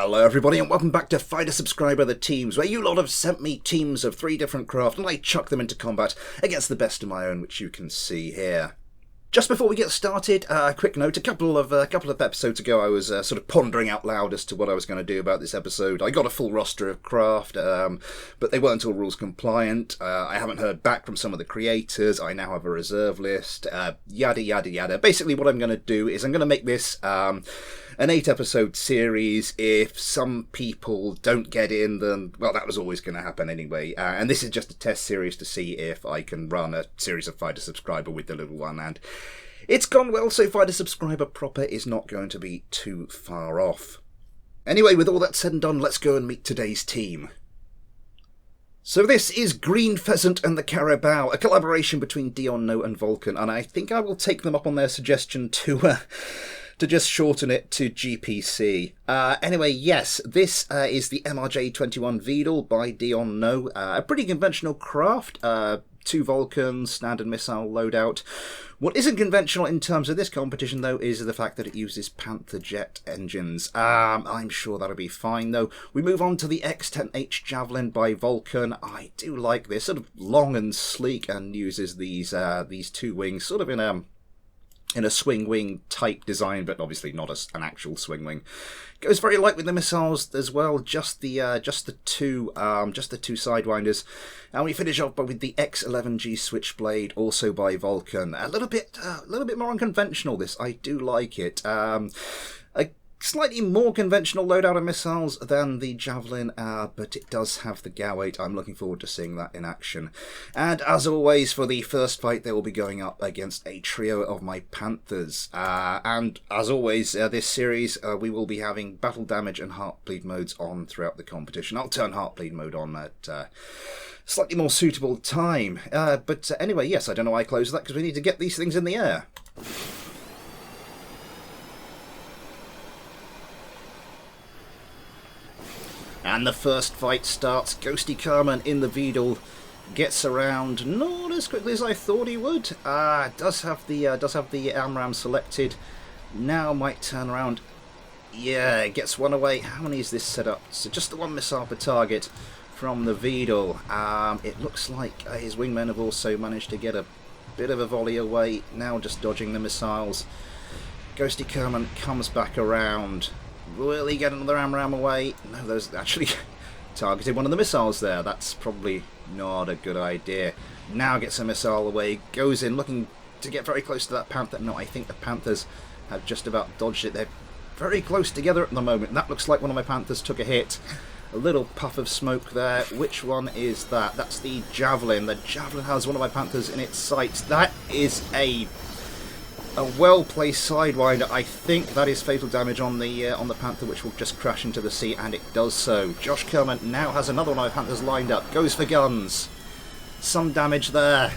Hello everybody and welcome back to Fighter Subscriber The Teams, where you lot have sent me teams of 3 different craft and I chuck them into combat against the best of my own, which you can see here. Just before we get started, a quick note. A couple of episodes ago I was sort of pondering out loud as to what I was going to do about this episode. I got a full roster of craft, but they weren't all rules compliant. I haven't heard back from some of the creators. I now have a reserve list, yada yada yada. Basically what I'm going to do is I'm going to make this an 8-episode series. If some people don't get in, then, well, that was always going to happen anyway. And this is just a test series to see if I can run a series of Fighter Subscriber with the little one. And it's gone well, so Fighter Subscriber proper is not going to be too far off. Anyway, with all that said and done, let's go and meet today's team. So this is Green Pheasant and the Carabao, a collaboration between Dion Noe and Vulcan, and I think I will take them up on their suggestion to just shorten it to GPC. Anyway, yes, this is the MRJ-21 Vedal by Dion Noe, a pretty conventional craft. 2 Vulcans, standard missile loadout. What isn't conventional in terms of this competition, though, is the fact that it uses Panther jet engines. I'm sure that'll be fine, though. We move on to the X-10H Javelin by Vulcan. I do like this, sort of long and sleek, and uses these 2 wings, sort of in a swing wing type design, but obviously not an actual swing wing. Goes very light with the missiles as well, just the 2 sidewinders, and we finish off with the X11G Switchblade, also by Vulcan. A little bit more unconventional. This, I do like it. A slightly more conventional loadout of missiles than the Javelin, but it does have the GAU-8. I'm looking forward to seeing that in action. And as always, for the first fight, they will be going up against a trio of my Panthers. And as always, this series, we will be having battle damage and heartbleed modes on throughout the competition. I'll turn heartbleed mode on at slightly more suitable time. But anyway, yes, I don't know why I closed that, because we need to get these things in the air. And the first fight starts. Ghosty Carmen in the Vedal gets around not as quickly as I thought he would. Does have the AMRAAM selected. Now might turn around. Yeah, gets one away. How many is this set up? So just the 1 missile per target from the Vedal. It looks like his wingmen have also managed to get a bit of a volley away. Now just dodging the missiles. Ghosty Carmen comes back around. Will he get another AMRAAM away? No, those actually targeted one of the missiles there. That's probably not a good idea. Now gets a missile away, goes in, looking to get very close to that Panther. No, I think the Panthers have just about dodged it. They're very close together at the moment. That looks like one of my Panthers took a hit. A little puff of smoke there. Which one is that? That's the Javelin. The Javelin has one of my Panthers in its sights. That is a well-placed sidewinder. I think that is fatal damage on the Panther, which will just crash into the sea, and it does so. Josh Kerman now has another one of my Panthers lined up. Goes for guns. Some damage there.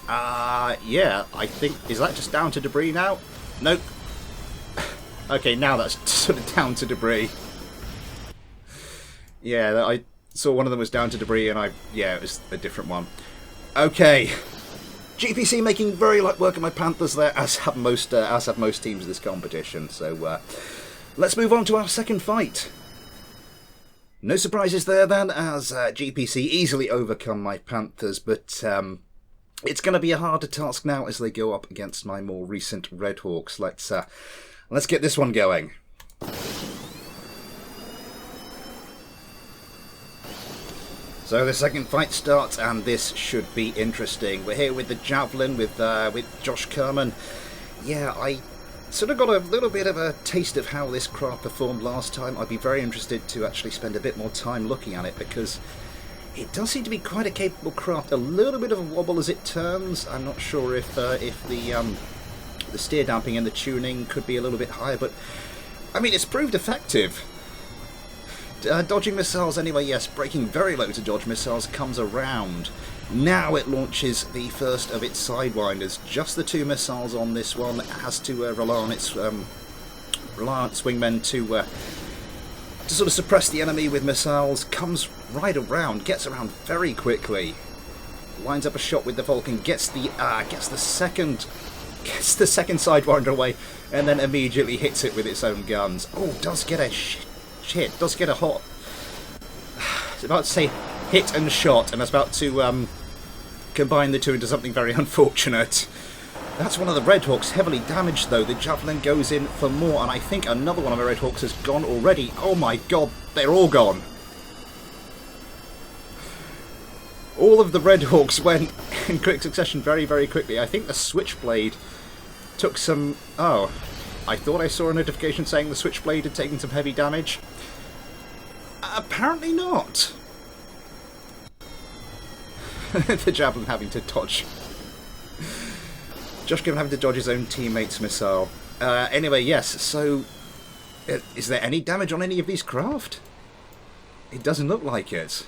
Yeah, I think... Is that just down to debris now? Nope. Okay, now that's sort of down to debris. Yeah, I saw one of them was down to debris, and yeah, it was a different one. Okay. GPC making very light work of my Panthers there, as have most teams of this competition. So let's move on to our second fight. No surprises there then, as GPC easily overcome my Panthers, but it's going to be a harder task now as they go up against my more recent redhawks. Let's get this one going. So the second fight starts, and this should be interesting. We're here with the Javelin, with Josh Kerman. Yeah, I sort of got a little bit of a taste of how this craft performed last time. I'd be very interested to actually spend a bit more time looking at it, because it does seem to be quite a capable craft. A little bit of a wobble as it turns. I'm not sure if the steer damping and the tuning could be a little bit higher, but I mean, it's proved effective. Dodging missiles anyway, yes, braking very low to dodge missiles, comes around. Now it launches the first of its sidewinders. Just the 2 missiles on this one. It has to rely on its wingmen to sort of suppress the enemy with missiles. Comes right around, gets around very quickly. Lines up a shot with the Vulcan, gets the second gets the second Sidewinder away, and then immediately hits it with its own guns. Oh, does get a hit, does get a hot... I was about to say hit and shot, and I was about to combine the two into something very unfortunate. That's one of the redhawks, heavily damaged though. The javelin goes in for more, and I think another one of the redhawks has gone already. Oh my god, they're all gone. All of the redhawks went in quick succession very, very quickly. I think the Switchblade took some... Oh, I thought I saw a notification saying the Switchblade had taken some heavy damage. Apparently not. The javelin having to dodge. Josh Given having to dodge his own teammate's missile. Anyway, yes, so... is there any damage on any of these craft? It doesn't look like it.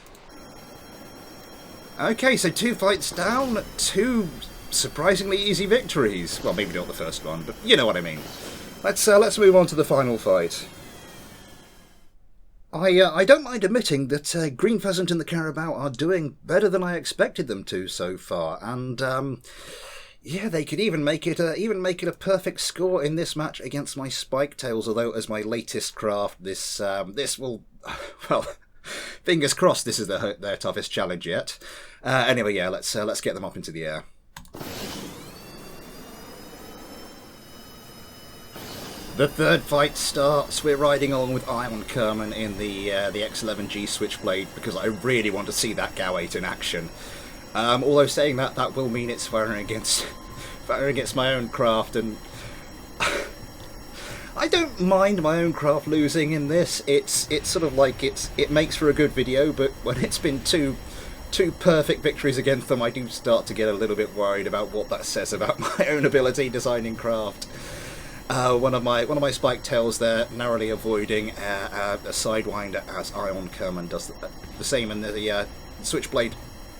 Okay, so 2 fights down, 2 surprisingly easy victories. Well, maybe not the first one, but you know what I mean. Let's move on to the final fight. I don't mind admitting that Green Pheasant and the Carabao are doing better than I expected them to so far, and yeah, they could even make it a perfect score in this match against my Spiketails. Although, as my latest craft, this will, well, fingers crossed, this is their toughest challenge yet. Anyway, yeah, let's get them up into the air. The third fight starts. We're riding along with Ion Kerman in the X11G Switchblade because I really want to see that GAU-8 in action. Although saying that, that will mean it's firing against my own craft, and I don't mind my own craft losing in this. It's sort of like it makes for a good video, but when it's been two perfect victories against them, I do start to get a little bit worried about what that says about my own ability designing craft. One of my Spiketails there narrowly avoiding a Sidewinder as Ion Kerman does the same, and the Switchblade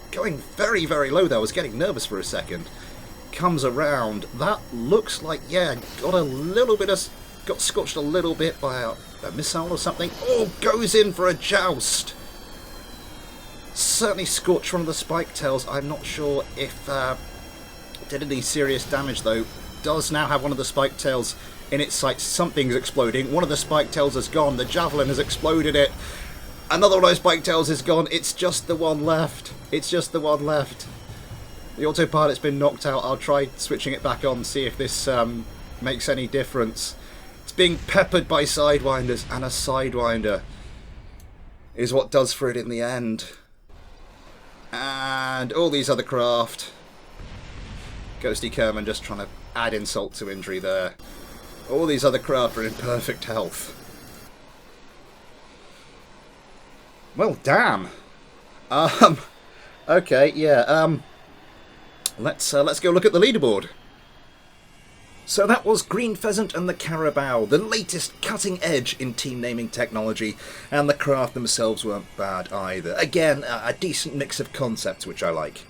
going very, very low there. I was getting nervous for a second. Comes around. That looks like, yeah, got scorched a little bit by a missile or something. Oh, goes in for a joust. Certainly scorched one of the Spiketails. I'm not sure if did any serious damage though. Does now have one of the Spiketails in its sights. Something's exploding. One of the Spiketails has gone. The javelin has exploded it. Another one of those Spiketails is gone. It's just the one left. It's just the one left. The autopilot's been knocked out. I'll try switching it back on, see if this makes any difference. It's being peppered by Sidewinders, and a Sidewinder is what does for it in the end. And all these other craft. Ghosty Kerman just trying to add insult to injury there. All these other craft are in perfect health. Well, damn. Okay, yeah. Let's go look at the leaderboard. So that was Green Pheasant and the Carabao, the latest cutting edge in team naming technology, and the craft themselves weren't bad either. Again, a decent mix of concepts, which I like.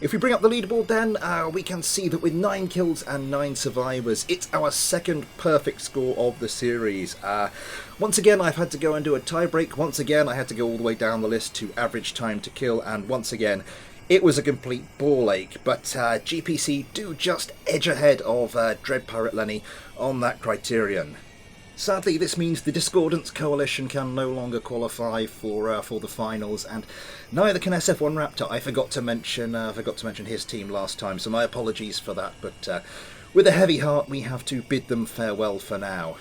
If we bring up the leaderboard then, we can see that with 9 kills and 9 survivors, it's our second perfect score of the series. Once again, I've had to go and do a tiebreak. Once again, I had to go all the way down the list to average time to kill, and once again, it was a complete ball ache. But GPC do just edge ahead of Dread Pirate Lenny on that criterion. Sadly, this means the Discordance Coalition can no longer qualify for the finals, and neither can SF1 Raptor. I forgot to mention his team last time, so my apologies for that. But with a heavy heart, we have to bid them farewell for now.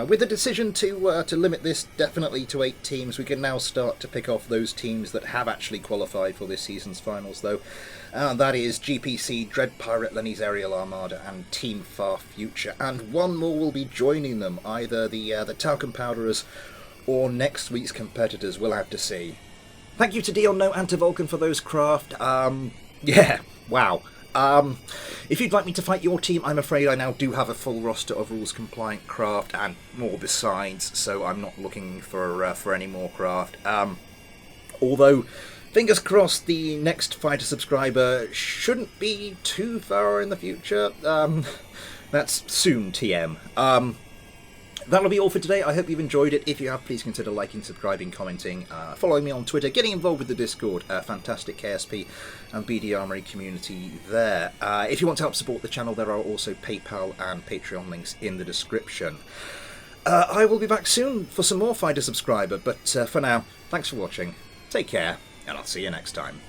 With the decision to limit this definitely to 8 teams, we can now start to pick off those teams that have actually qualified for this season's finals, though. That is GPC, Dread Pirate Lenny's Aerial Armada, and Team Far Future. And one more will be joining them, either the Talcum Powderers or next week's competitors. We'll have to see. Thank you to Dion Noe and to Vulcan for those craft. Yeah, wow. If you'd like me to fight your team, I'm afraid I now do have a full roster of rules-compliant craft and more besides, so I'm not looking for any more craft. Although, fingers crossed, the next fighter subscriber shouldn't be too far in the future. That's soon, TM. That'll be all for today. I hope you've enjoyed it. If you have, please consider liking, subscribing, commenting, following me on Twitter, getting involved with the Discord, fantastic KSP and BD Armory community there. If you want to help support the channel, there are also PayPal and Patreon links in the description. I will be back soon for some more Find a Subscriber, but for now, thanks for watching, take care, and I'll see you next time.